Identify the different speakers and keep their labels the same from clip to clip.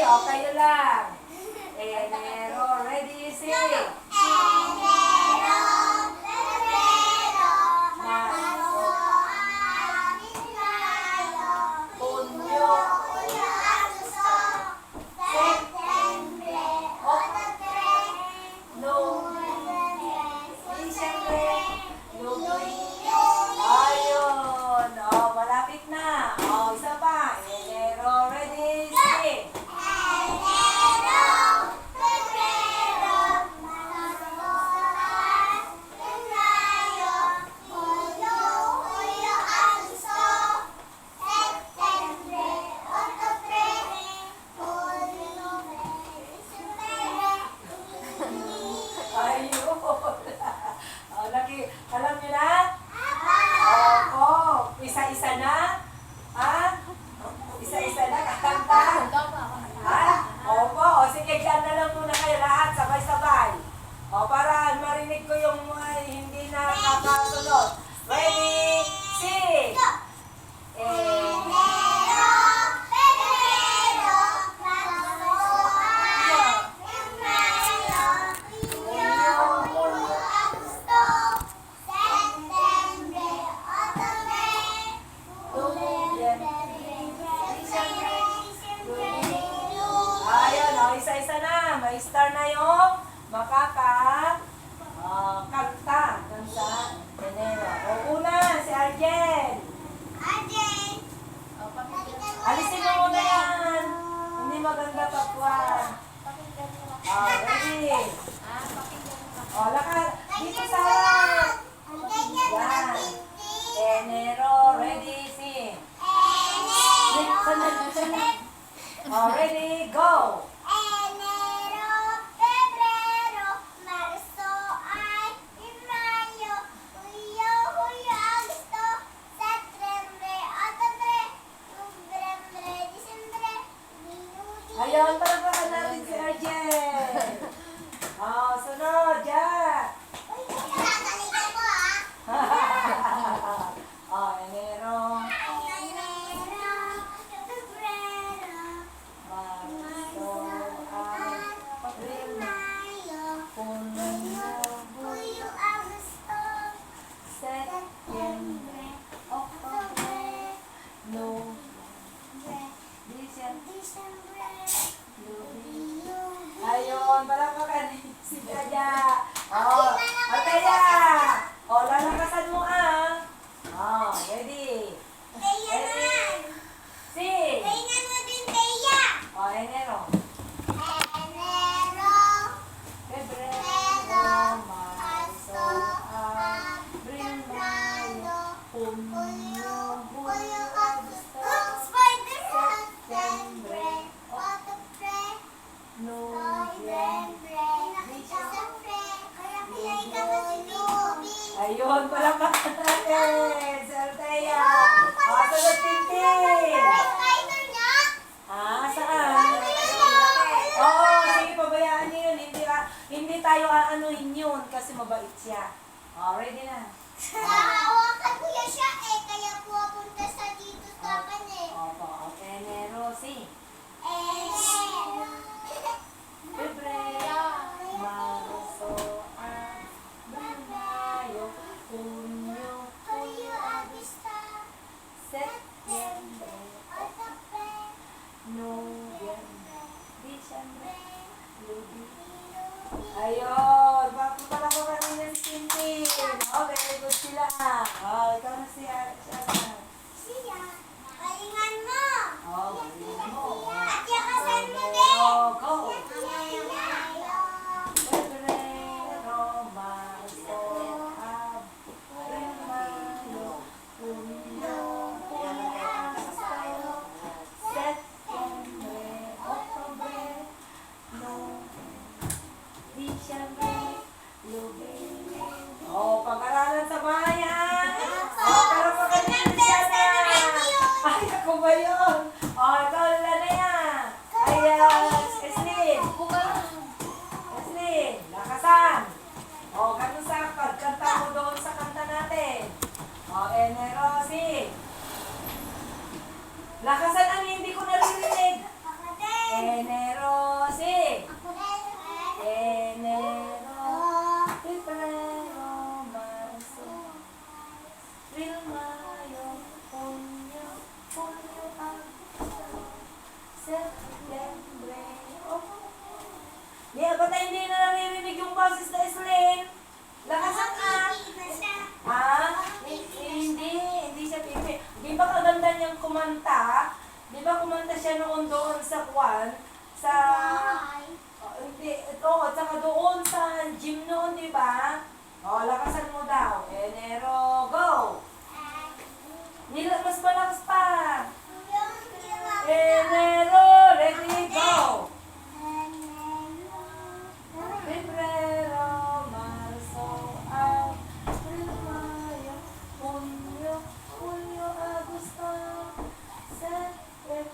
Speaker 1: O, kayo lang. Enero, ready, sing.
Speaker 2: Enero, Febrero, Marzo, Abril, Mayo, Junio, Julio, Agosto, Septembre, Octubre, Nobyembre, Disyembre, Enero.
Speaker 1: Ayun. O, malapit na. O, isa pa. Enero, ready, sing.
Speaker 2: Enero, Febrero, Marzo, Abril, Mayo, Junio, Julio, Agosto, Septembre, Octubre, Nobyembre, Disyembre.
Speaker 1: Ayun. O, alam nyo na? Opo. Isa-isa na? Ha? Isa-isa na kakanta? Ha? Opo. O, sige, dyan na lang muna kayo lahat. Sabay-sabay. O, para marinig ko yung mga hindi na kakasunod. Ready? Sing!
Speaker 2: Enero, Febrero, Marzo, Abril, Mayo, Junio, Julio, Agosto, Septembre, Octubre, Nobyembre, Disyembre, Enero.
Speaker 1: Ayun, o, isa-isa na. May star na yung kanta ng sa Enero. O, una, si Arjen.
Speaker 2: Ajay,
Speaker 1: Alisin mo muna yan. Hindi maganda pakwan. O, ready? O, lakad. Dito sa harap. Yan. Enero, ready, sing. O, ready, go.
Speaker 2: Enero, Febrero, Marzo, Abril, Mayo, Junio, Julio, Agosto, Septembre, Octubre, Nobyembre, Disyembre, Enero.
Speaker 1: Ayun, palagpakan natin si Arjen. O, sunod, yan.
Speaker 2: Uy, nakakalimutan mo ah.
Speaker 1: O, Enero,
Speaker 2: Enero, Febrero,
Speaker 1: Marso, Abril,
Speaker 2: Mayo,
Speaker 1: Junio,
Speaker 2: Julio, Agosto,
Speaker 1: Septembre, Octubre, November, December,
Speaker 2: Disyembre,
Speaker 1: Ayun, palakpakan si Taya. O, Taya. O, lalakasan mo ah. O, ready.
Speaker 2: Teya naman.
Speaker 1: Sing.
Speaker 2: Tingnan mo din, Teya.
Speaker 1: O, Enero.
Speaker 2: Enero,
Speaker 1: Febrero, Marso, Abril, Mayo, Junio, Julio, Agosto, Septembre,
Speaker 2: Octubre,
Speaker 1: Nobyembre,
Speaker 2: Disyembre, kaya pilay ka ba si Bibi?
Speaker 1: Ayun, palakpakan natin. Si Althea. O, sunod Tintin.
Speaker 2: Spider niya?
Speaker 1: Saan? Oo, sige, pabayaan niyo yun. Hindi tayo aanuhin yun kasi mabait siya. O, ready na.
Speaker 2: Hawakan ko yan siya kaya pupunta sa dito sa akin eh.
Speaker 1: Opo, Enero, sing.
Speaker 2: Enero,
Speaker 1: Febrero, Marso, Abril, Mayo, Junio,
Speaker 2: Julio, Agosto,
Speaker 1: September,
Speaker 2: Octubre,
Speaker 1: Nobyembre, Disyembre, Lubi.
Speaker 2: Enero.
Speaker 1: Ayun, papalakapan niya si Tintin. O, very good sila. O, ikaw na siya.
Speaker 2: Siya, galingan mo.
Speaker 1: O, galingan mo.
Speaker 2: At yakasan mo din.
Speaker 1: Enero, go.
Speaker 2: Mayo,
Speaker 1: Febrero, Marso, Abril, Mayo, Junio, Julio, Agosto, September, October, November, Disyembre, Lubi. O, pag-aralan sa bayan. O, pero pag-aralan siya na. ba yun? Ikaw na yan. Eslin. Eslin, lakasan. Ganun sa kanta mo doon sa kanta natin. Enerosi. Lakasan ang hindi ko naririnig. Enerosi. Enero, Febrero, Marzo, Abril, Mayo, Junio, Julio, Agosto, Septembre, ba't hindi na naririnig yung boses na Islin? Lakasan ka! Hindi siya pipi. Di ba kaganda niyang kumanta? Di ba kumanta siya noon doon sa Juan? At saka doon sa gym noon, di ba? Lakasan mo daw. Enero, go! Mas malakas pa. Enero, ready, go! Febrero, Marzo, Abril, Mayo, Junio, Julio, Agosto, September,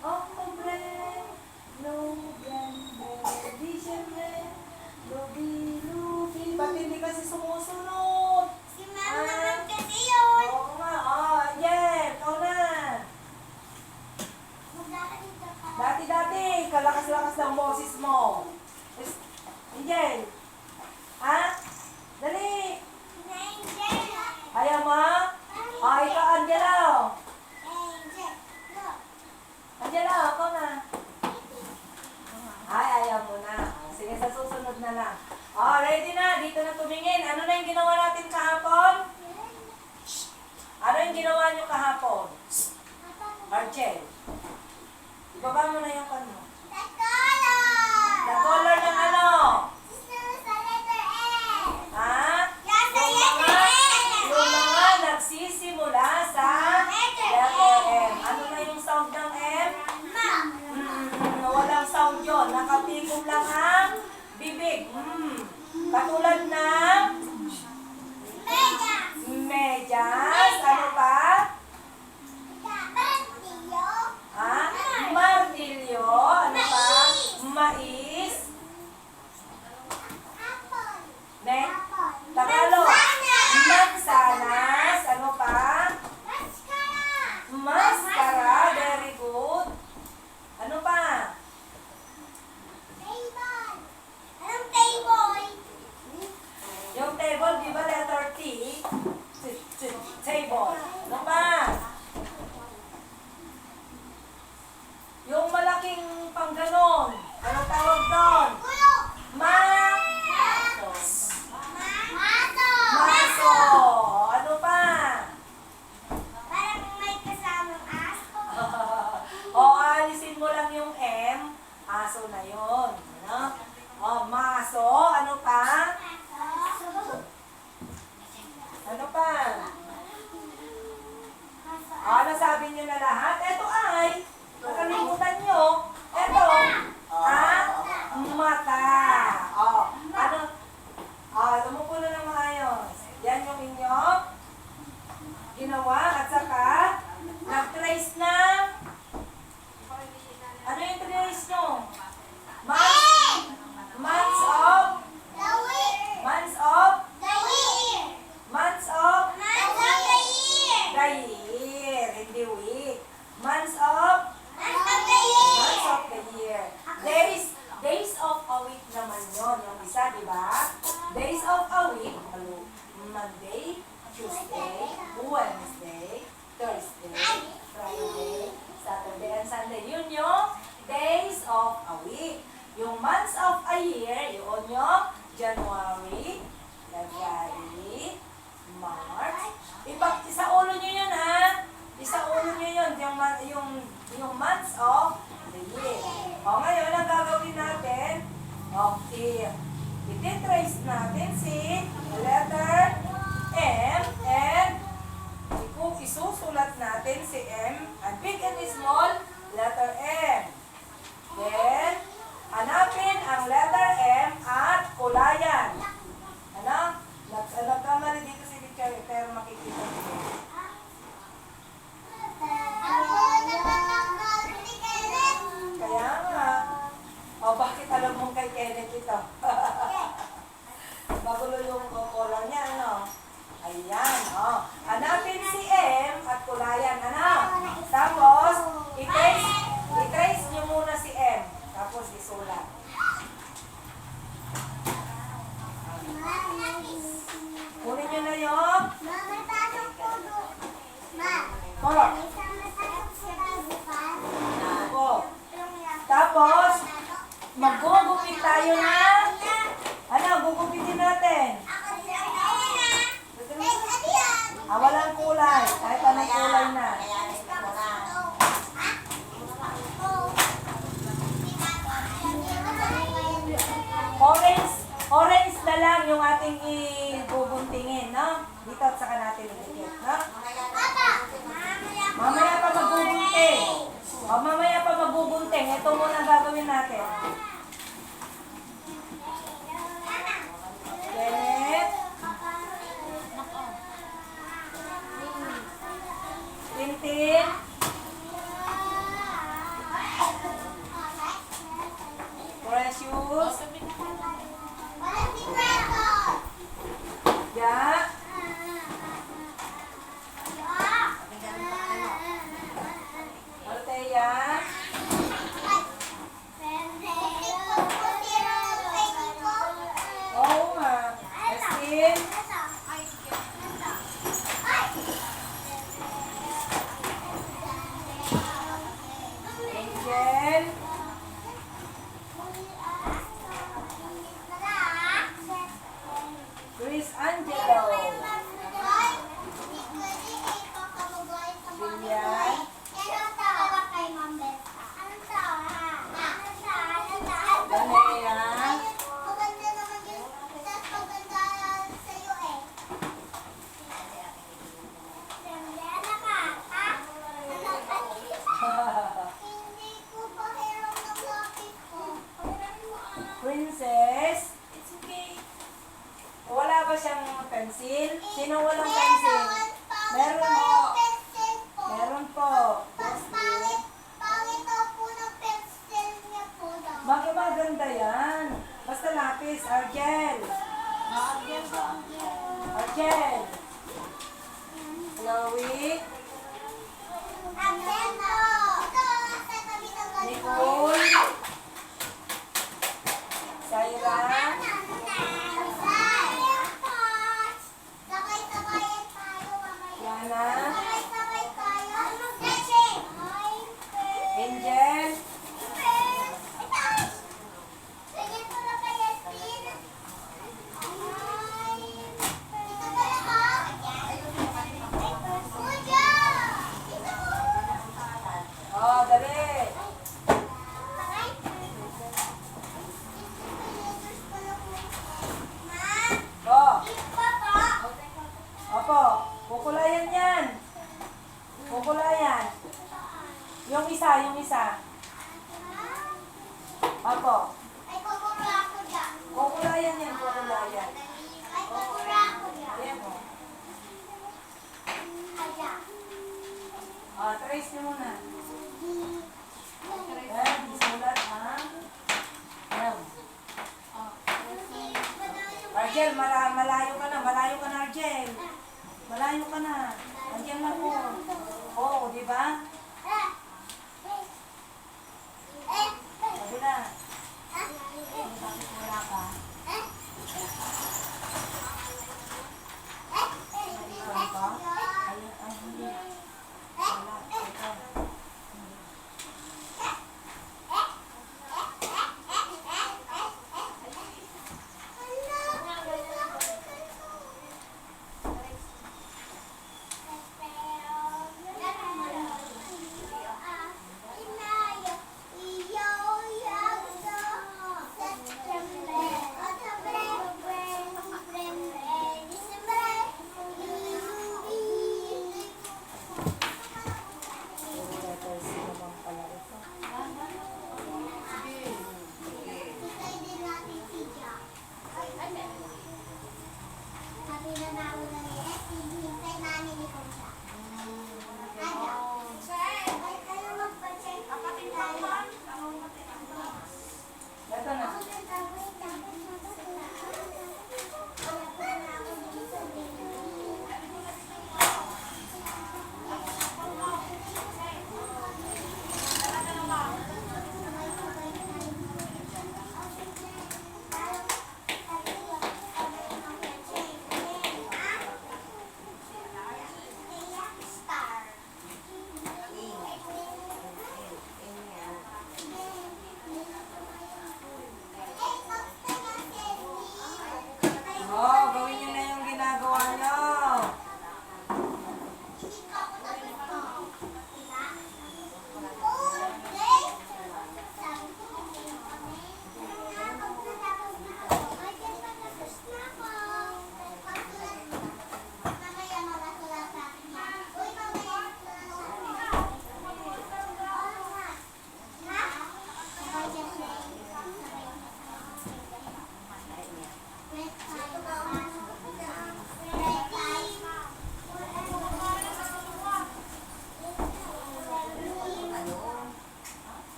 Speaker 1: October, November, December, Lubi. Ba't hindi kasi sumusunod?
Speaker 2: Si Mama naman kasi yun.
Speaker 1: Oo nga, Angel, ikaw na.
Speaker 2: Magdadalito ka.
Speaker 1: Dati, kalakas-lakas ng boses mo. Angel, dali.
Speaker 2: Angel.
Speaker 1: Ayaw mo? Ikaw, Angelo.
Speaker 2: Angel. Look.
Speaker 1: Angelo, ikaw na. Ayaw mo na. Sige, sa susunod na lang. Ready na. Dito na tumingin. Ano na yung ginawa natin kahapon? Ano yung ginawa nyo kahapon? Archel. Ibaba mo na yung kano.
Speaker 2: The color.
Speaker 1: The color ng ano?
Speaker 2: Sa letter M.
Speaker 1: Yung mga nagsisimula sa letter M. Ano na yung sound ng M? Walang sound yun. Nakatikom lang ang bibig. Katulad ng medyas. Ano pa? Martilyo. Ano pa? Mais. Tagalog. Mansanas. Ano pa? Mascara. Very good. Ano pa? Yung table, di ba letter T? Table. Ano pa? Yung malaking pangganon. Anong tawag doon? Maso. Ano pa? Alisin mo lang yung M. Aso na yun. Ano? Maso. Ano pa? Ano pa? Nasabi niyo na lahat? Ito ay, nakalimutan niyo. Ito, mata. Lumupo na ng maayos. Yan yung inyong ginawa at saka nag-trace na. Ano yung trace nyo? Months of the year. Hindi week. Months of the year. Days of a week naman yun. Yung isa, di ba? Days of a week. Monday, Tuesday, Wednesday, Thursday, Friday, Saturday, and Sunday. Yun yung days of a week. Yung months of a year, yun yung January, February, March. Isa ulo nyo yun, ha? Isa ulo nyo yun. Yung months of the year. Ngayon, ang gagawin natin, ititrace natin si letter M and isusulat natin si M and big and small letter M. Then, hanapin ang letter M at kulayan. Nagkamali dito si teacher pero makikita niyo. Tapos, i-trace nyo muna si M. Tapos isulat. Kunin nyo na yung
Speaker 2: Mama, pasok po doon. Ma,
Speaker 1: po.
Speaker 2: may sama pasok po tayo bukas.
Speaker 1: Po. Tapos, maggugupit tayo na. Ano, gugupitin natin. Walang kulay. Kahit anong kulay na. Orange na lang yung ating ibubuntingin, no? Dito at saka natin ilikit, no? Mamaya pa magbubunting. O, mamaya pa magbubunting. Ito muna ang gagawin natin. Kenneth. Tintin. Precious. Jack. Althea. Oo nga. Christine. Angel. Chris Angelo. Danea. Princess. Wala ba siyang pencil? Sino walang pencil? Meron po. Meron po.
Speaker 2: Pangit daw po ng pencil niya po daw.
Speaker 1: Maganda yan. Basta lapis. Argel. Argel. Chloe. Nicole. Syra. Yana. Angel. Oh, dali. Oh. Opo. Kukulayan yan. Kukulayan. Yung isa. Opo. Kukulayan yan, kukulayan. Ayan mo. Trace niyo muna. Ayan, isulat ang M. Argel, malayo ka na, Argel. Malayo ka na. Andiyan na po. Oo, di ba? Sabi na. Bakit wala ka? Wala ka? Ay, hindi. Wala. Ito.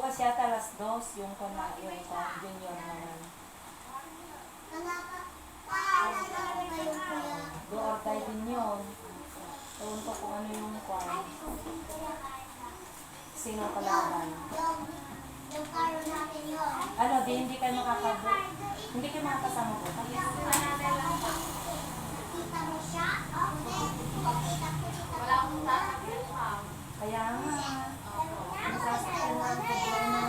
Speaker 1: Bukas yata alas 2 yung junior naman. Do or die din yun. Ewan ko kung ano yung kwan. Sino kalaban. Ano, hindi kayo makakabu. Hindi kayo makakasama po. Kaya nga. Nasasakyan na ang problema.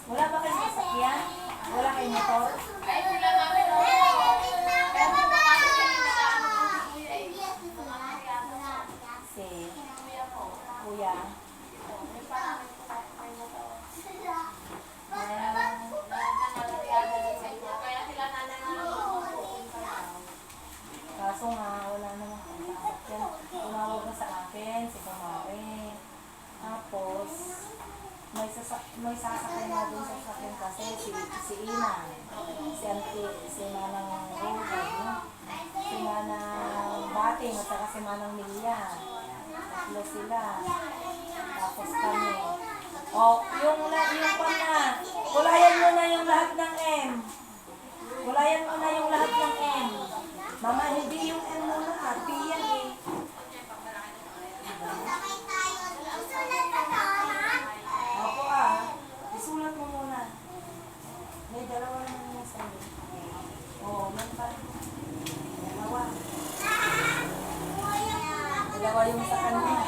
Speaker 1: Wala ba kayong sasakyan? Wala kayong motor? Si Kuya. Kaso nga, wala namang sasakyan. Tumawag na sa akin, si Kumare. Tapos, may sasakyan na dun sa sasakyan kasi si Ina, si Auntie, si Manang Rosa, si Manang Bating, at saka si Manang Milia. Tatlo sila. Tapos kami. Yung pan na, kulayan mo na yung lahat ng M. Kulayan mo na yung lahat ng M. Mama, hindi yung M muna ha. P yan eh. Opo isulat mo muna. May dalawa naman yung sa'yo. May pa. Dalawa. Dalawa yung sa kanya.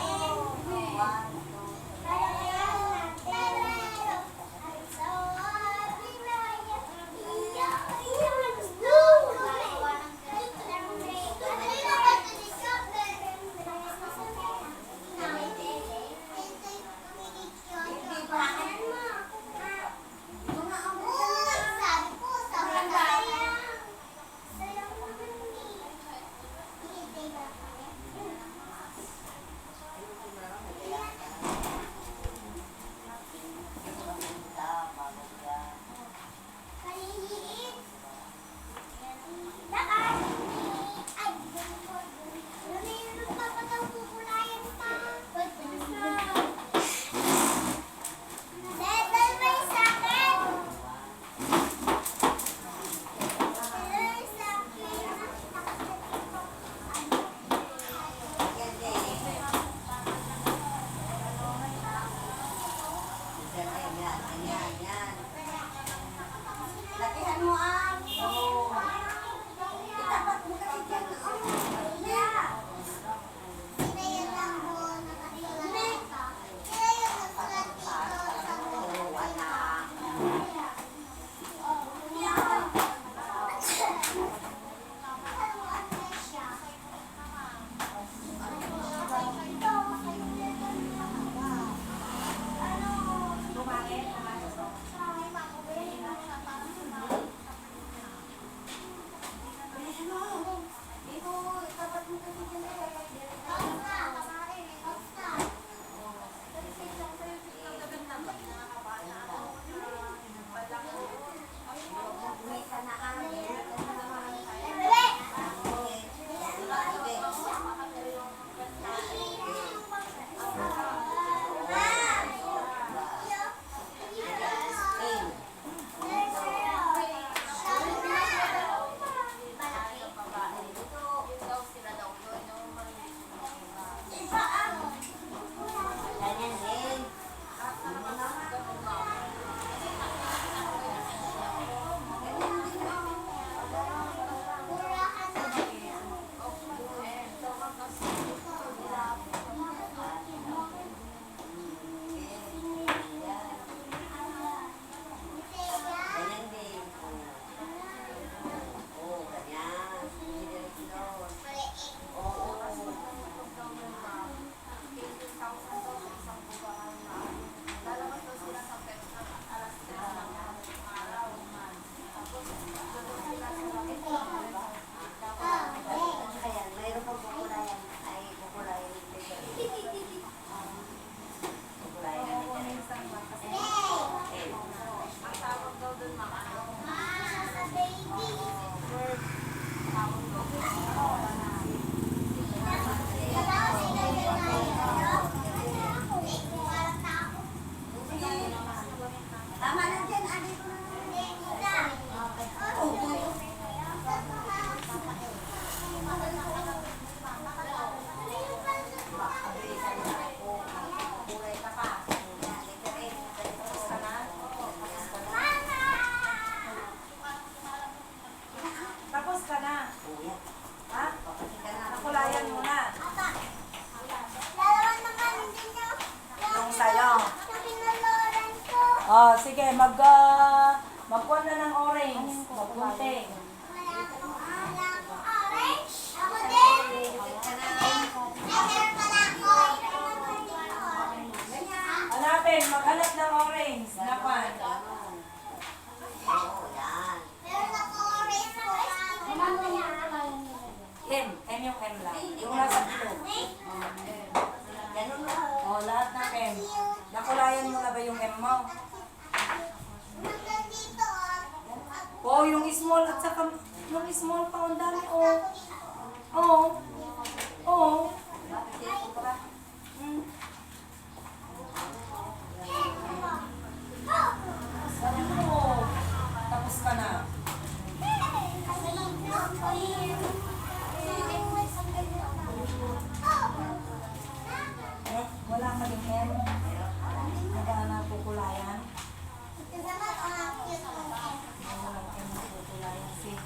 Speaker 1: Oh, sige, magkuha na ng orange. Magpunting.
Speaker 2: Wala akong orange. Ako din. Meron pala ako.
Speaker 1: Hanapin, maghanap ng orange. Hanapan.
Speaker 2: Meron ako orange.
Speaker 1: M yung M lang. Yung nasa blue. Oh, lahat ng M. Nakulayan mo na ba yung M mo?
Speaker 2: Nandito.
Speaker 1: Oh, yung small at saka yung small pa, ang dami. Oh. Oh. Oh. Hmm. Sabi mo, tapos ka na. Eh, wala ka din M. Naghahanap po kulayan. Walang M na po kulayan. See?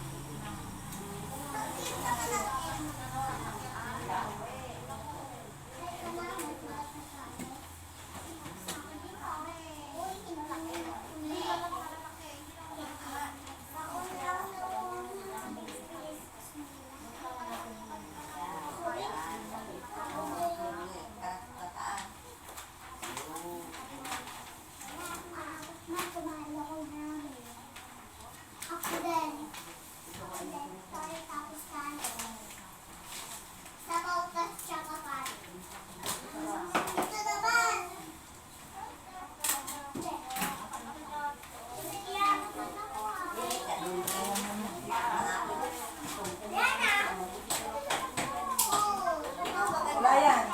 Speaker 2: Ako din. Sorry, tapos kanin. Sabaw tas tsaka kanin. Ito naman. Iyan naman ako Yan ah.
Speaker 1: Kulayan.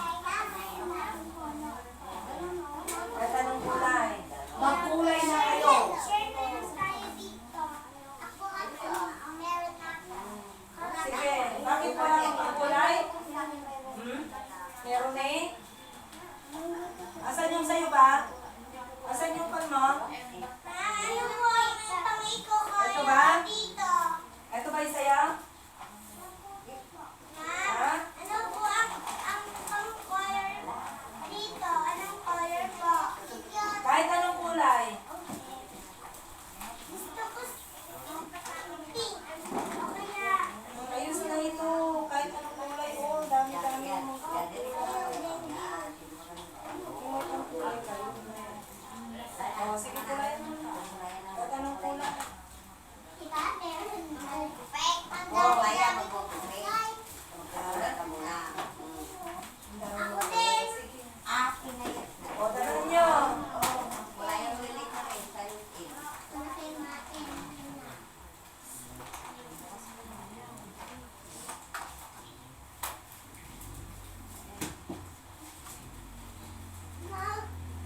Speaker 1: Kahit anong kulay. Magkulay na kayo. Sige, bakit wala kang pagkulay? Hmm? Meron eh? Asan yung sayo ba? Asan yung pan mo? Ito ba? Ito ba yung sayo? Ha?
Speaker 2: Ano po ang color dito? Anong color po?
Speaker 1: Kahit anong kulay.
Speaker 2: Gusto ko pink. O kaya
Speaker 1: Ayos na ito. Kahit anong kulay. Oh, dami-dami mo. Kung ang kulay kayo. Oh, sige kulay mo. Kahit anong kulay.
Speaker 2: kita meron. Perfect. Ang
Speaker 1: Oh,
Speaker 2: dami
Speaker 1: ayan.
Speaker 2: Ay, ako din.
Speaker 1: O, tanong nyo.
Speaker 2: Tunakin natin.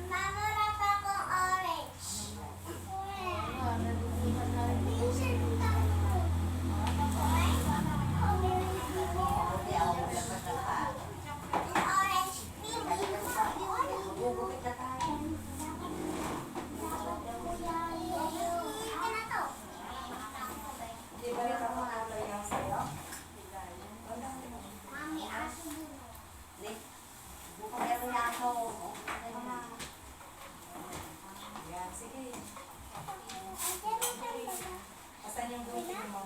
Speaker 2: Mamara pa akong orange. Orange.
Speaker 1: Di ba rin ako kulay ang sayo?
Speaker 2: Mami, aso din.
Speaker 1: Yan, sige. Asan yung buhay mo?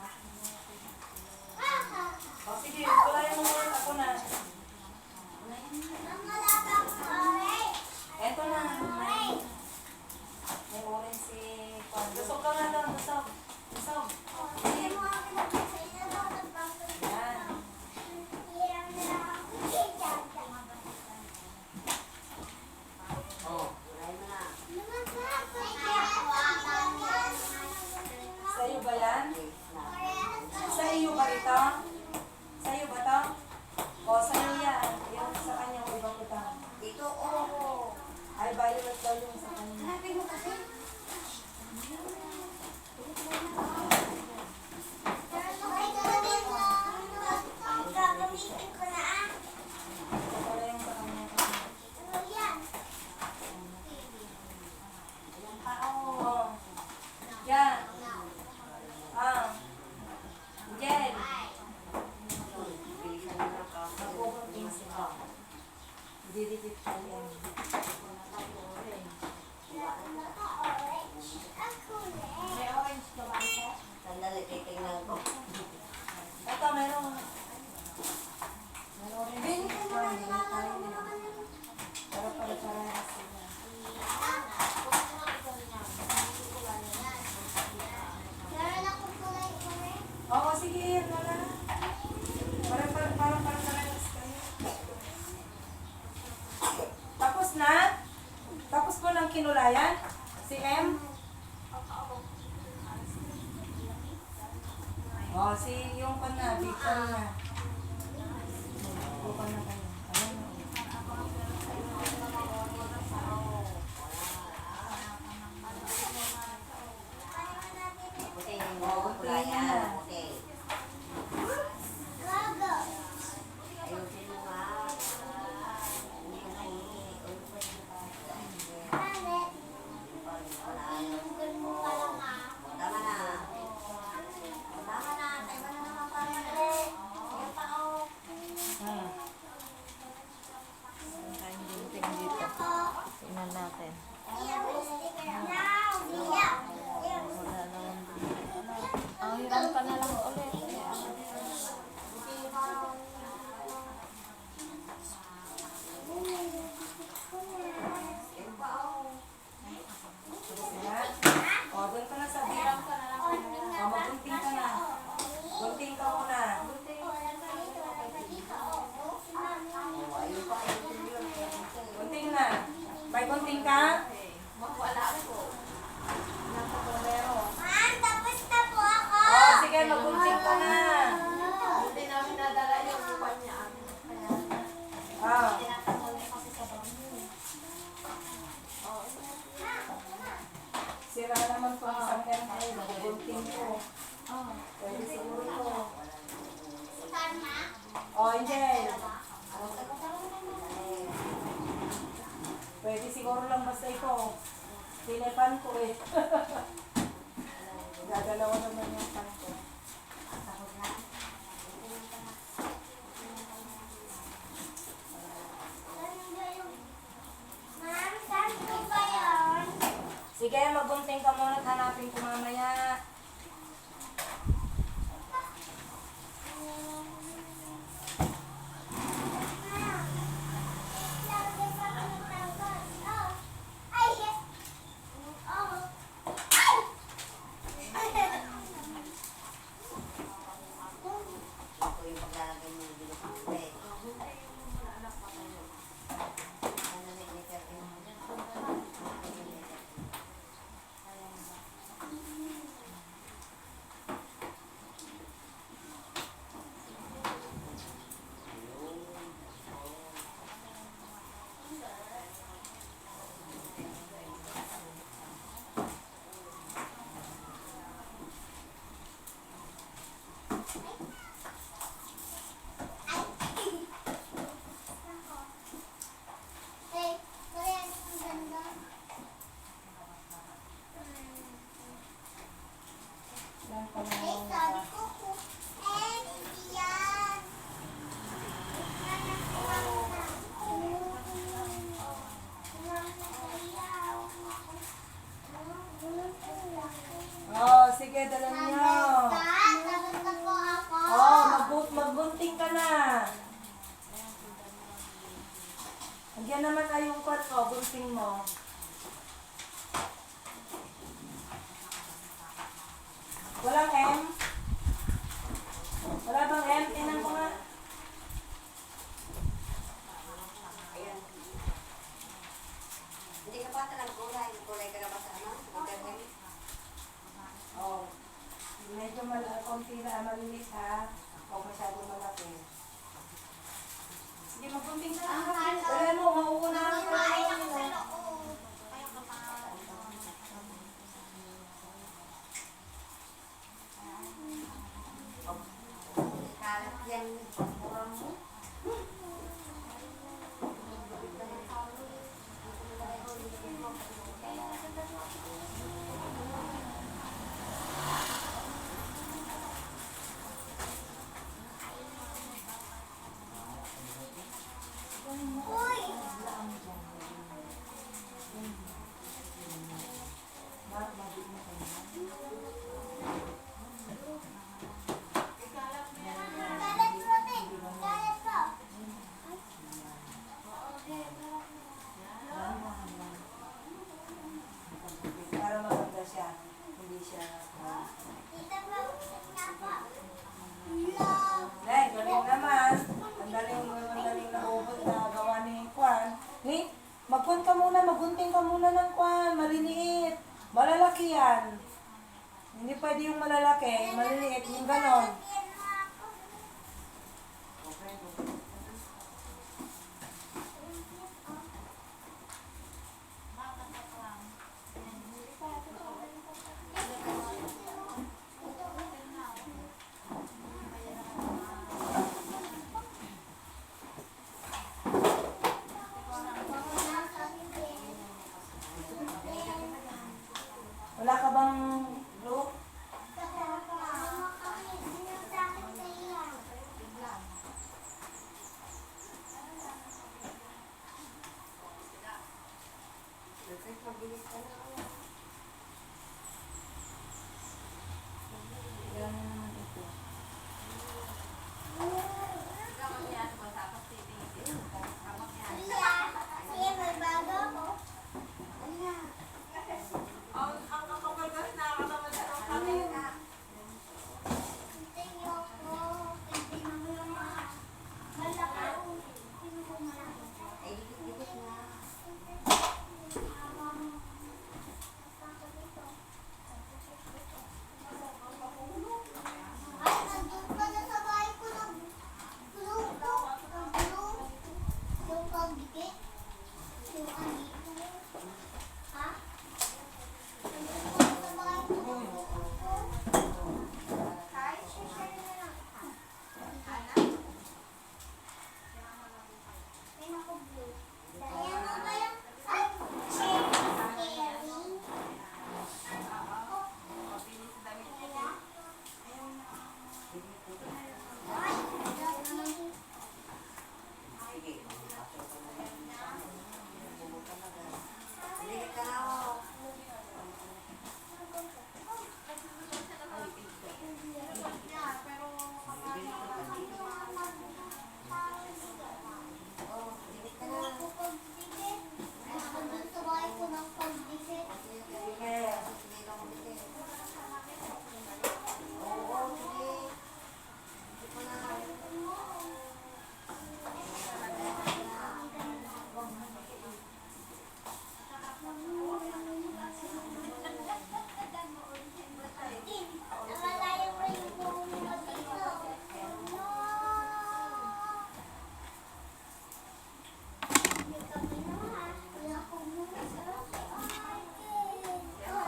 Speaker 1: O, sige, kulay mo ulit ako na.
Speaker 2: Mamara pa akong orange.
Speaker 1: Eto na. May orange si Juan. Gusok ka nga daw, gusok. Gusok. Sige. Yan. Sa'yo ba yan? Sa iyo ba ito? Sa iyo ba ito? O, sa'yo yan. Yung sa kanya, ibang kita. Ay, violet daw yung sa kanya.
Speaker 2: Gagamitin ko na ah.
Speaker 1: Wala yung sa kanya.
Speaker 2: Ano yan?
Speaker 1: Oo. Yan. Jen. Magpupunting sila. Didikit ka yan.
Speaker 2: Orange. Ang kulay.
Speaker 3: May orange ba ba ito?
Speaker 4: Sandali, titingnan ko.
Speaker 1: Ito, meron. Meron rin.
Speaker 2: Bili ka na lang, nilalaro mo naman yun.
Speaker 1: Para parehas sila.
Speaker 2: Meron akong kulay orange.
Speaker 1: Oo, sige, wala. Parang parehas kayo. Tapos na? Tapos po ng kinulayan? Si M? Oh, si yung pa na, Victor na. Bukan na kayo. Ayun na.
Speaker 4: Puti yung kulayan. Puti.
Speaker 2: Gago.
Speaker 4: Ayusin mo nga. Hindi mo na
Speaker 2: Bakit? Inuugan mo pa lang ah.
Speaker 4: Tama na. Tama na. Tayo na naman para mali. Ayan pa oh.
Speaker 1: Hmm.
Speaker 2: Ako.
Speaker 3: Tingnan natin.
Speaker 2: Iyan mo yung sticker. Now, iyan. Iyan.
Speaker 3: Wala naman dito. Ang hiram ka na lang ulit.
Speaker 4: Ayan pa oh.
Speaker 1: Yan. Oh, doon ka na sa bilang. Oh, magunting ka na. Gunting ka muna.
Speaker 4: Oh, ayun pa. Ayusin yun.
Speaker 1: Gunting na. May gunting ka?
Speaker 3: Wala po.
Speaker 1: Meron.
Speaker 2: Ma'am, tapos na po ako.
Speaker 1: Oh, sige, magunting ka na.
Speaker 3: Hindi namin nadala yung buwan niya.
Speaker 1: Ah. Sira naman po isang ganito. Magunting ko. Pwede siguro ko.
Speaker 2: Karma.
Speaker 1: Oh, Angel. Pwede siguro lang basta ito. Tinepan ko eh. Gagalawa naman yung pan ko.
Speaker 2: Ma'am, saan po ba yun?
Speaker 1: Sige, magunting ka muna at hanapin ko mamaya.
Speaker 2: Lagay pa ako ng tanggal. Oh. Ay, yes. Oh. Ay!
Speaker 4: Ako yung paglalagay mo ng bilog ng puti. Ano na yung letter M?
Speaker 2: Hey, kuya, ang ganda.
Speaker 1: Yan pa na
Speaker 2: Hey, sabi ko po. Eh, hindi yan.
Speaker 1: Oh, sige, dala niyo.
Speaker 2: Tapos na po ako.
Speaker 1: Oh, magbunting ka na. Andiyan naman ay yung kot ko, bunting mo. Walang M? Wala bang M? Tinan ko nga.
Speaker 4: Ayan. Hindi ka pa ng kulay. Kulay ka na ba sa ano? Letter M?
Speaker 1: Oh. Medyo konti na malilit ha. O masyado malaki. Sige, magbunting na. Wala mo, mauuna
Speaker 2: May
Speaker 1: ka.
Speaker 2: bahay ako sa loob.
Speaker 4: Kalat yan. Mura mo.
Speaker 1: Malalaki yan. Hindi pwede yung malalaki. Maliliit. Yung ganon. Wala ka bang glue? Yan ito.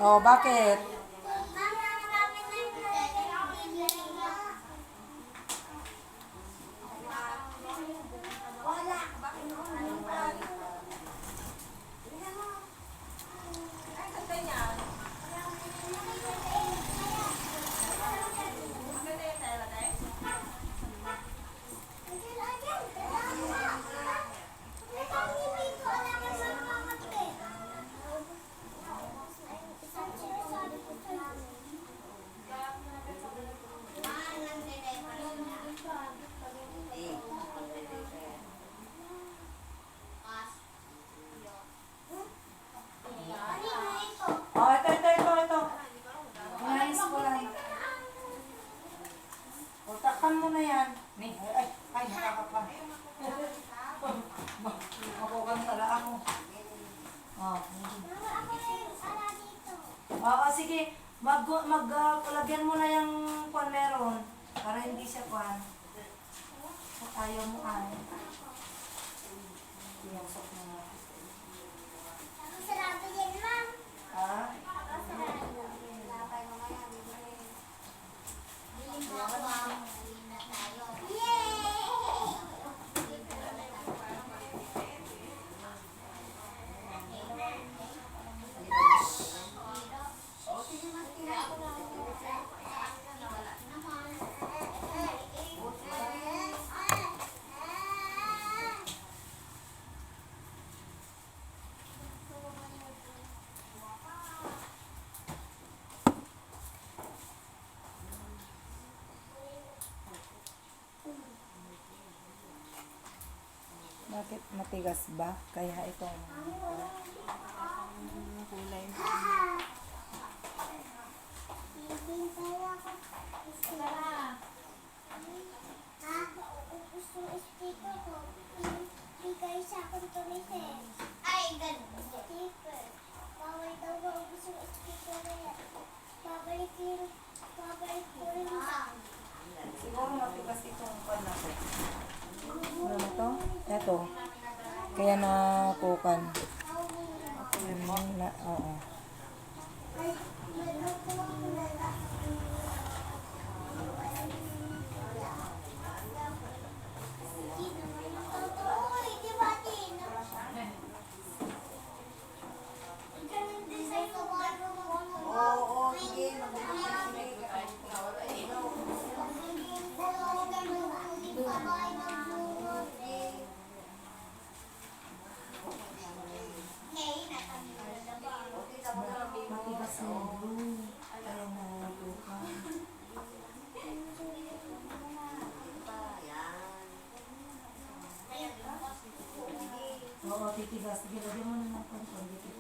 Speaker 1: Oh, bakit? Oh, ito. Inayos ko lang. O, takpan mo na yan. Ay, nakakapan. Makukan pala ako. Oh. Oo, sige. Lagyan mo na yung kwan meron. Para hindi siya kwan. Ayaw mo ay. Iyasok mo na.
Speaker 2: Sarado yan, ma'am.
Speaker 1: Ha? Bakit matigas ba? Kaya ito.
Speaker 3: Kulay.
Speaker 2: Ay, ganun. Bawal daw maubos yung sticker.
Speaker 1: Ito. Kaya nakukan. Oo.
Speaker 4: Oo, sige. Magbibigay
Speaker 1: Matigas na blue. Kaya nakukan. Oo, titigas. Sige, lagyan mo na ng konti.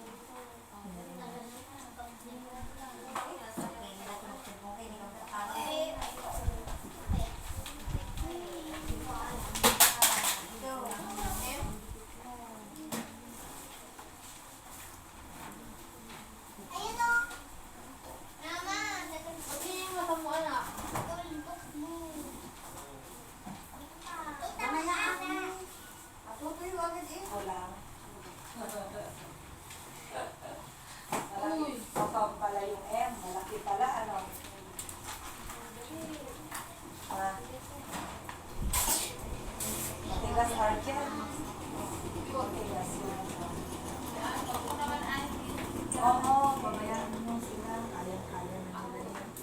Speaker 1: Wala. Uy! Kapag pala yung M, malaki pala, ano? Ah. Matigas hard yan. Matigas yan. Oo, babayaran mo sila. Kaya-kaya na nila yan.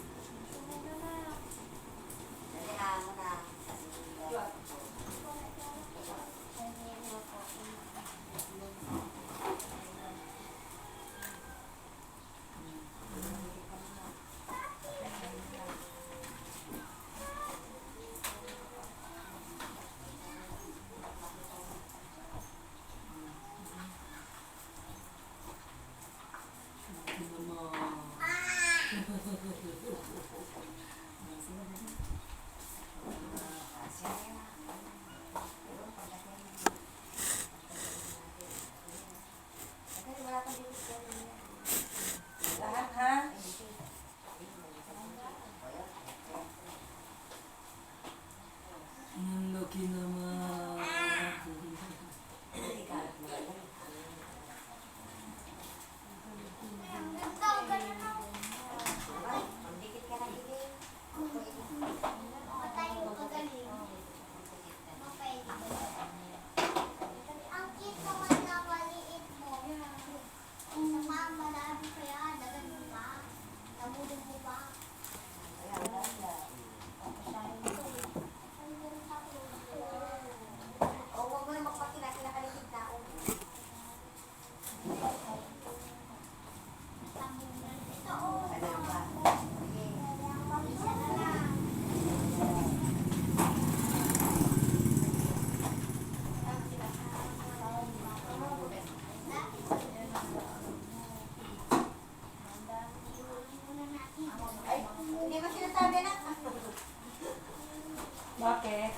Speaker 1: Lahat ha? Ang laki naman.
Speaker 2: Ang cute naman na maliit mo. Sa mama, marami kaya, dagan mo ba? Namulong mo ba?
Speaker 4: Huwag mo na magpakilakilakaligid na ako.
Speaker 2: Ito, oh.
Speaker 4: Ano ba? Sige.
Speaker 2: Isa na lang.
Speaker 4: Ay, hindi mo sinasabi na.
Speaker 1: Bakit?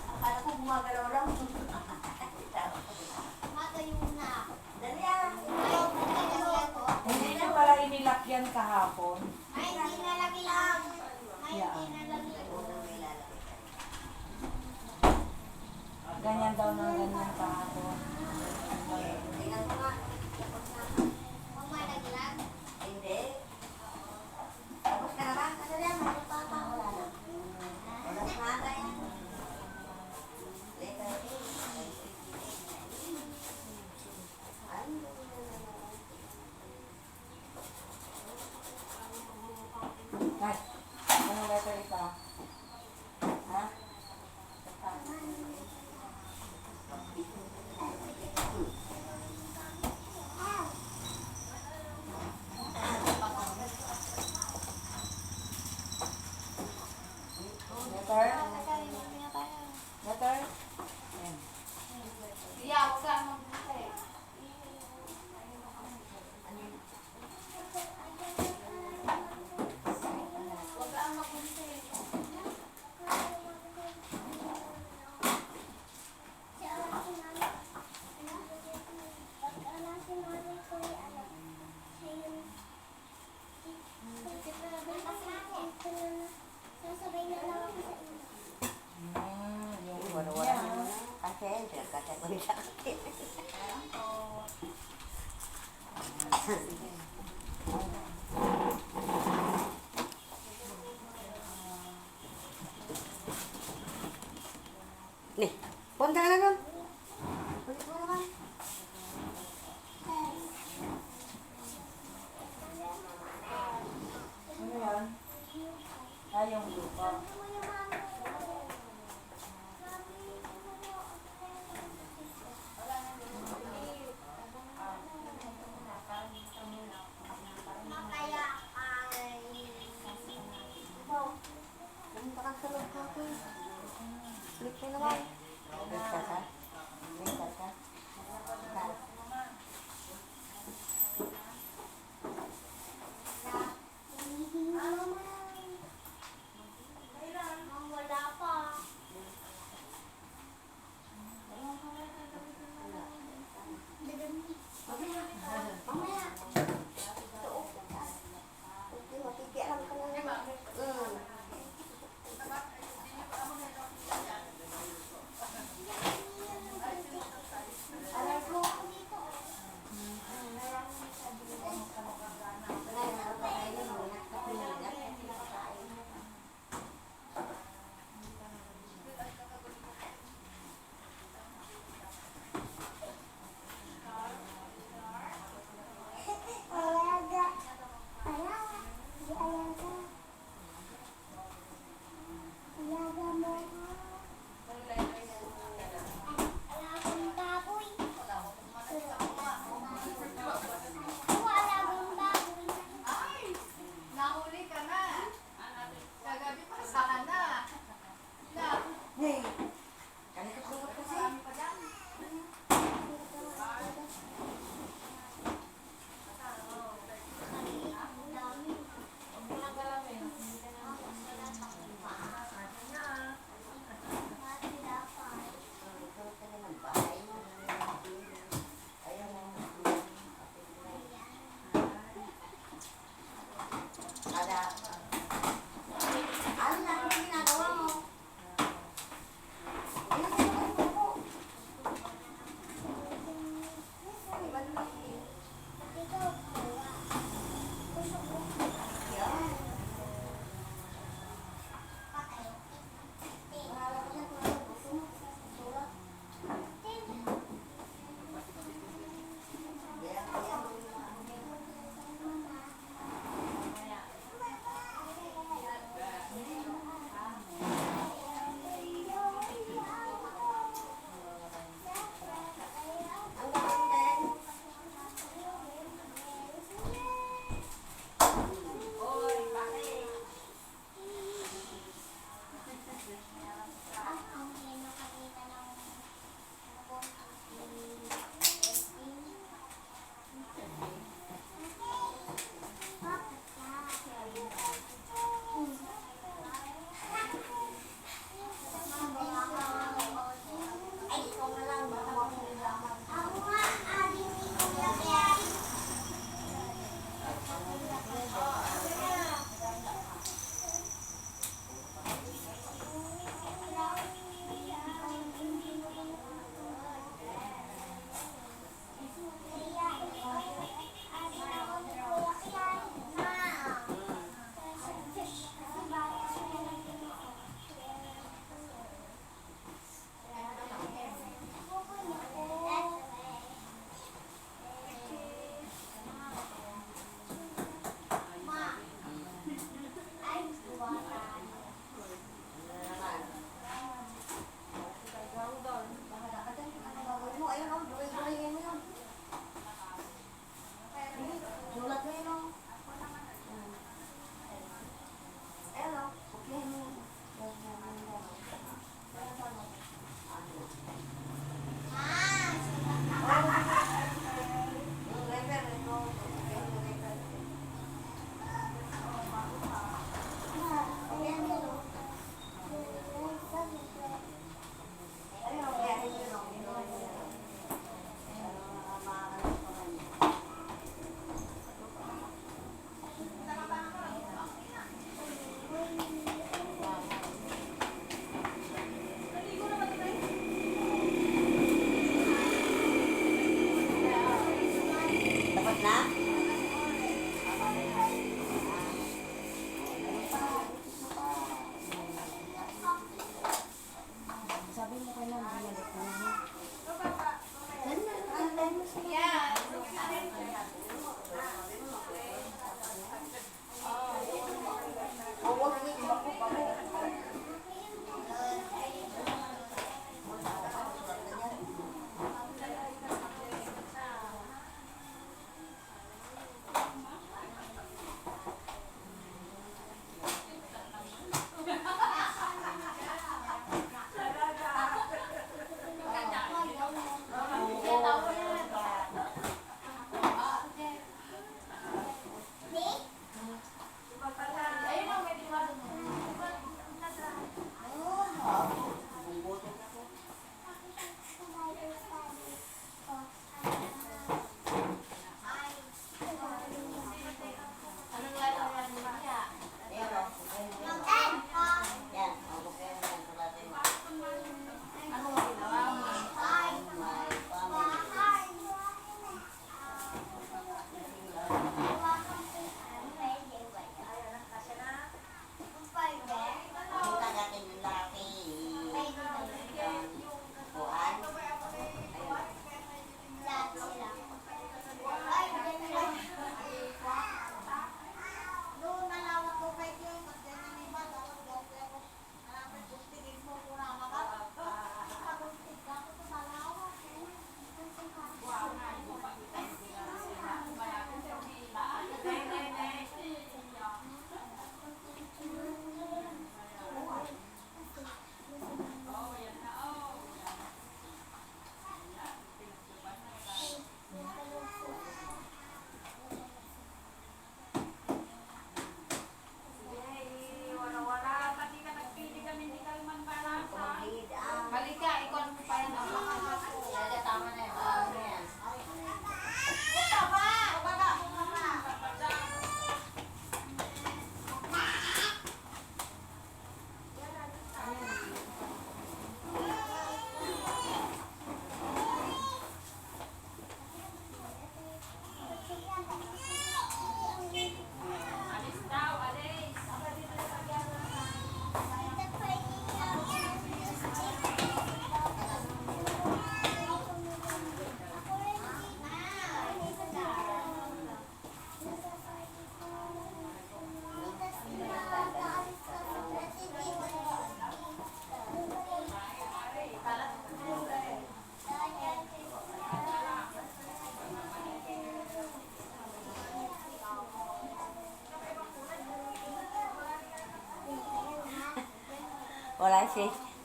Speaker 4: Akala ko gumagalaw lang.
Speaker 2: Matayo na.
Speaker 4: Dali ah.
Speaker 2: Ay, nalagyan ko.
Speaker 1: Hindi na pala inilakyan kahapon.
Speaker 2: Ay, hindi nalagyan. Ay, hindi nalagyan.
Speaker 1: Ganyan daw ng ganyan kahapon.
Speaker 4: Tingnan mo nga. Tapos na.
Speaker 2: Huwag malaglag.
Speaker 4: Hindi. Tapos ka na ba? Ano yan? Magpapa. Wala na. Wala na tayo. Letter A.
Speaker 1: Ay, anong letter ito? Ha?
Speaker 4: akin. Pinagkasya ko rin sa akin. Nih, punta ka na doon. Ulit mo naman.
Speaker 1: Ano yan? Ay, yung lupa.
Speaker 2: Kaya ay...
Speaker 4: Pumunta ka sa loob ko. Ulit mo naman. Ulit ka ka? Ulit ka ka?
Speaker 2: Wala pa.
Speaker 4: Mamaya. Makikialam ka lang.
Speaker 3: Halika, ikon mo pa yan. Tama na yan.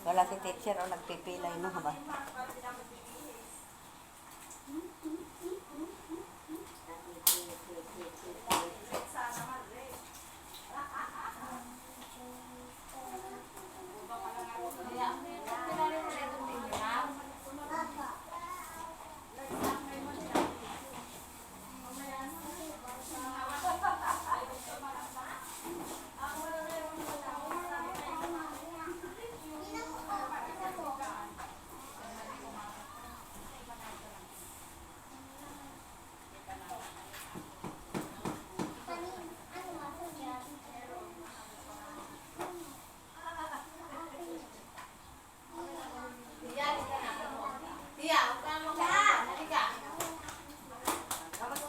Speaker 4: Wala si teacher o nagpipilay no ba?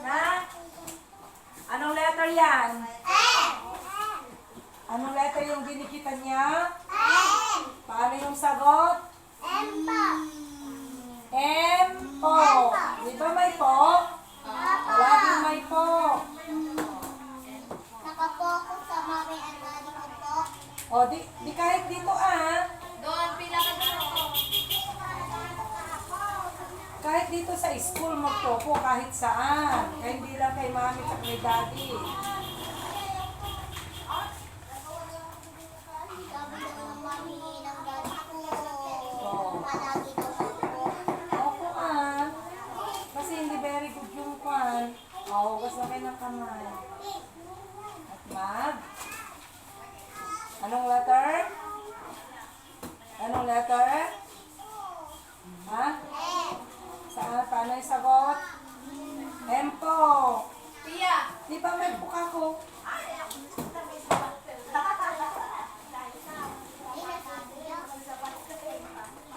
Speaker 1: Na? Anong letter yan? Anong letter yung ginikita niya? Paano yung sagot? M po. Di ba may po? Palaging may po.
Speaker 2: Nakapokus sa mami at daddy ko po.
Speaker 1: O, di kahit dito
Speaker 3: Doon, pila ka doon.
Speaker 1: Kahit dito sa school magpopo kahit saan. Kaya hindi lang kay mami at kay daddy.
Speaker 2: Sabi daw ng mami ng daddy ko.
Speaker 1: Oo.
Speaker 2: Palagi daw po.
Speaker 1: Opo kasi hindi very good yung kwan. Oo, hugas na kayo ng kamay. At mag. Anong letter? Anong letter? Ha? Saan? Paano yung sagot? M po.
Speaker 3: Tia.
Speaker 1: Di ba may buka ko?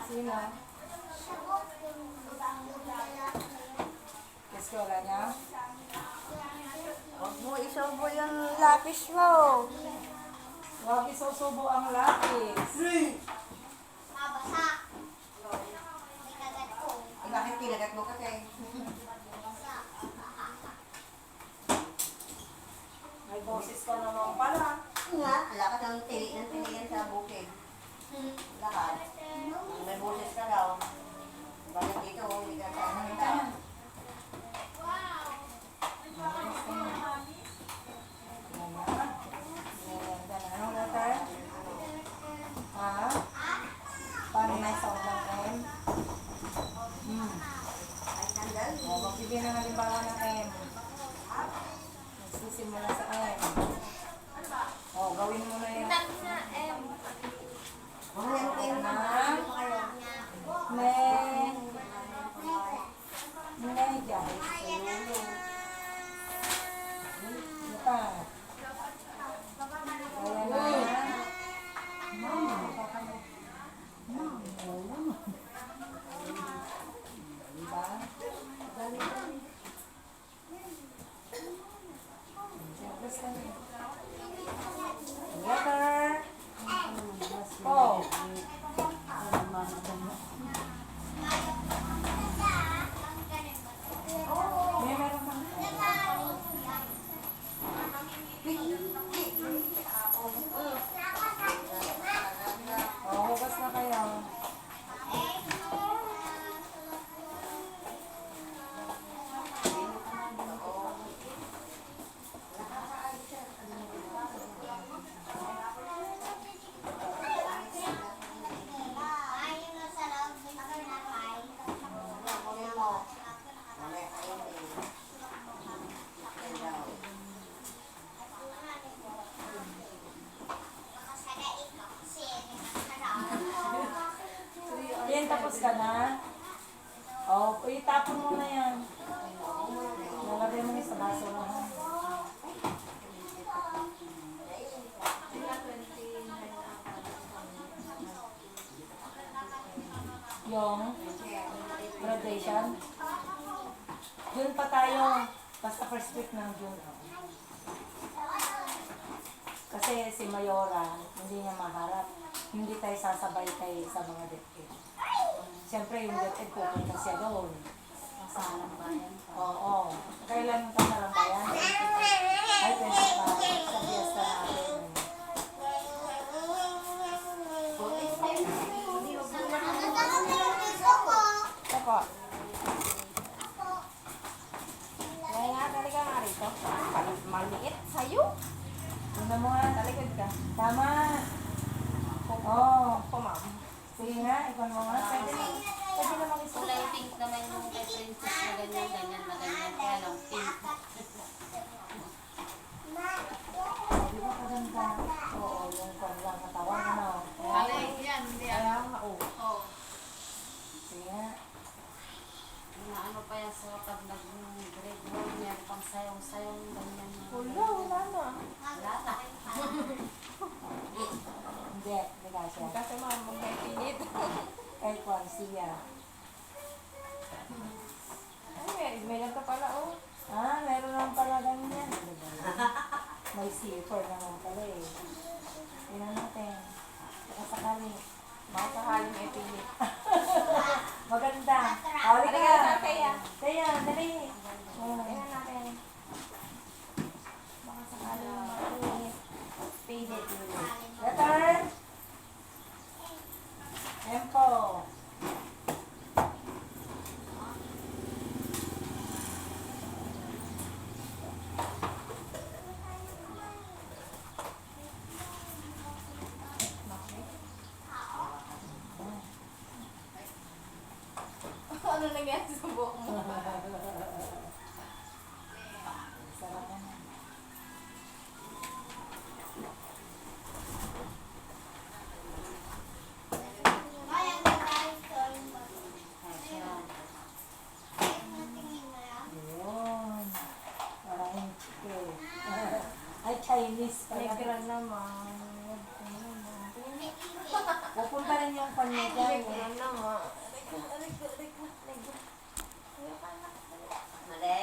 Speaker 1: Sino? Sa eskwela niya?
Speaker 4: Huwag mo isubo yung lapis mo.
Speaker 1: Huwag isusubo ang lapis.
Speaker 2: Mabasa. May kagat ko.
Speaker 4: Eh, bakit kinagat mo kasi?
Speaker 2: Basa.
Speaker 1: May boses ka naman pala.
Speaker 4: Nga, lakas ng tili sa bukid. Lakas. May boses ka daw. Balik dito, hindi ka sa nakita.
Speaker 1: Ano na tayo? Ha? Paano na sound ng M?
Speaker 4: Ay, sandal.
Speaker 1: O, magbigay ng halimbawa ng M. Magsisimula sa M. O, gawin mo na yun.
Speaker 3: Tag na, M.
Speaker 4: Huwag meron kayo
Speaker 1: Na?
Speaker 4: kayo.
Speaker 1: Ne. Media. Ano pa? Ayan na. Diba? Letter. Oh. May meron kang oh, hugas na kayo.
Speaker 2: Ayun na sa loob ng sinapay.
Speaker 4: Kunin mo. Mamaya kayo eh. Ayan daw.
Speaker 2: Makasagain ko kasi nakasarap.
Speaker 1: Yan, tapos ka na? Oh, itapon mo na yan. Nalagay mo sa baso na. Ha? Yung graduation. June pa tayo. Basta first week ng June. Kasi si Mayora, hindi niya maharap. Hindi tayo sasabay tayo sa mga DepEd. Siyempre yung DepEd pupunta siya doon.
Speaker 3: Sa bayan pa.
Speaker 1: Oo. Kailan ka narambayan? Ay, 25. Sa fiesta natin. Tako.
Speaker 3: Kaya talaga nga rito. Maliit sa'yo.
Speaker 1: Una mo nga, talikod ka. Tama. Oo.
Speaker 3: Pumam.
Speaker 1: Sige nga, ikon mo nga. Pwede na mag-isip.
Speaker 3: Kulay pink naman yung kay Princess na ganyan. Kaya lang pink.
Speaker 1: Di ba kaganda? Oo, yung kanilang katawan, ano?
Speaker 3: Kulay yan, hindi alam ako. Oo.
Speaker 1: Sige nga.
Speaker 3: Ano pa yan sa pag nag-grade 1, meron pang sayong-sayong ganyan.
Speaker 1: Wala na.
Speaker 3: Wala na.
Speaker 1: Hindi, hindi kasi.
Speaker 3: Kasi mamang may pinit.
Speaker 1: Kahit kwan siya.
Speaker 3: Ay, may lang ka pala, oh.
Speaker 1: Ah, meron naman pala ganyan. May zipper naman pala eh. Tingnan natin. Baka sakali.
Speaker 3: Baka sakaling may pinit.
Speaker 1: Maganda. Hawali ka.
Speaker 3: Halika na, Teya.
Speaker 1: Teya, dali.
Speaker 3: Tingnan natin. Baka sakaling mapinit. Pinit.
Speaker 1: Letter. Tempo.
Speaker 3: Ano nangyari sa buhok mo?
Speaker 1: Sarap na.
Speaker 2: Ayan na tayo sa
Speaker 3: Ayan.
Speaker 2: tingin mo yan.
Speaker 1: Yun. Parang chike. Ay, Chinese pala.
Speaker 3: Negra naman.
Speaker 1: Pupunta rin yung kanya dyan.
Speaker 3: Negra naman.
Speaker 4: Mali.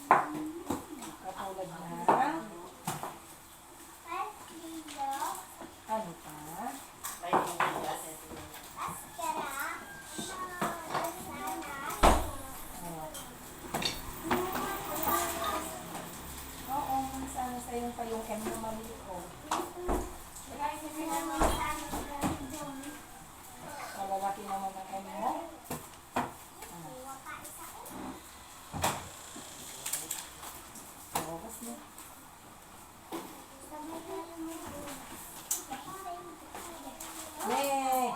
Speaker 1: Katulad na,
Speaker 2: Pastilo.
Speaker 1: ano pa?
Speaker 4: Ay, hindi ka.
Speaker 2: Maskara. Sanas.
Speaker 1: Oh. Oo, sana sa'yo pa yung M na maliit ko. Malalaki naman ang M mo. Bukas na. Yay!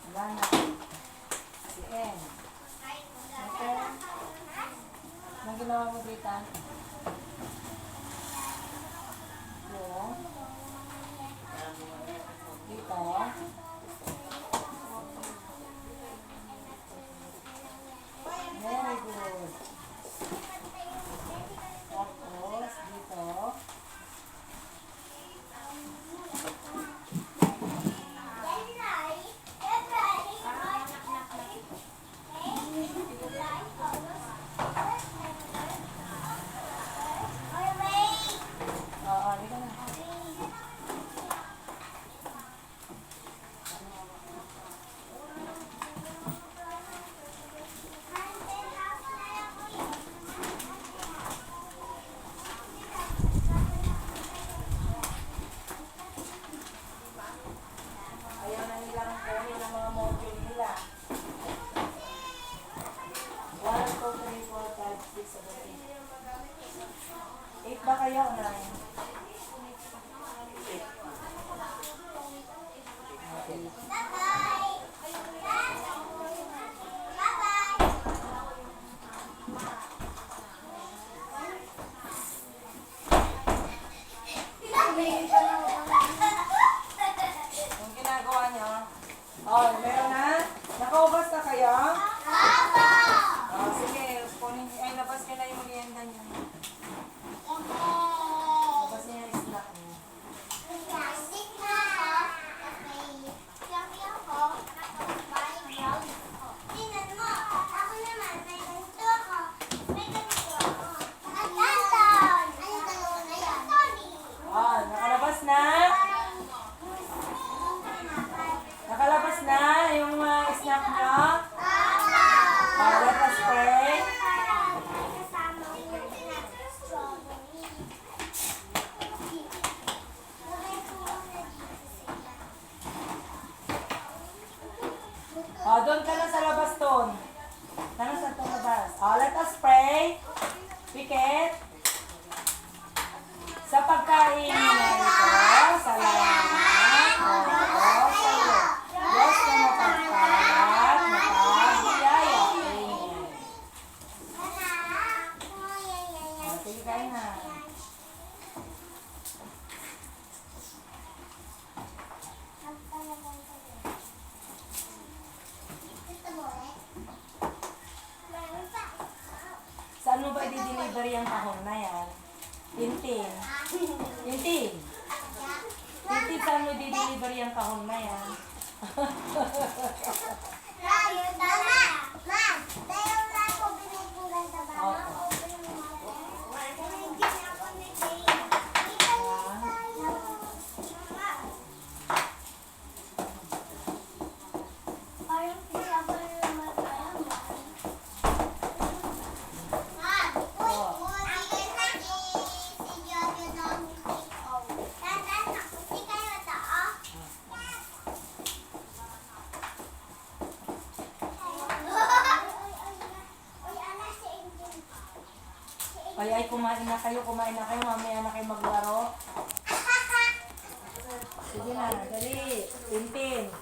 Speaker 1: Wala na. Si M. Okay. Anong ginawa mo, Brita? Yung? Dito? Very good. Tapos, dito. Oo, dito na. Ayaw na nilang kunin ang mga module nila. 1, 2, 3, 4, 5, 6, 7, 8. 8 ba kayo o 9? 8. Yung ginagawa niyo? Oh, meron na? Nakaubos na kayo? Oh, sige, kunin niyo. Ay, labas niyo na yung merienda niyo. Labas niyo yung snack niyo. Oh, nakalabas na? Nakalabas na yung snack niyo? Oh, let us pray. Oh, doon ka na sa labas, Ton. Sana sa itong labas. Oh, let us pray. Piket. Sa pagkain na ito, salamat. Oo, sa iyo. Diyos na mapagpalat, mapagbiaya. Amen. Oh, sige kain na. Saan mo ba i-deliver yung kahon na yan? Tintin. Tintin. Tintin, saan mo i-deliver yung kahon na yan? Ay, kumain na kayo, mamaya na kayo maglaro. Sige na, dali. Tintin.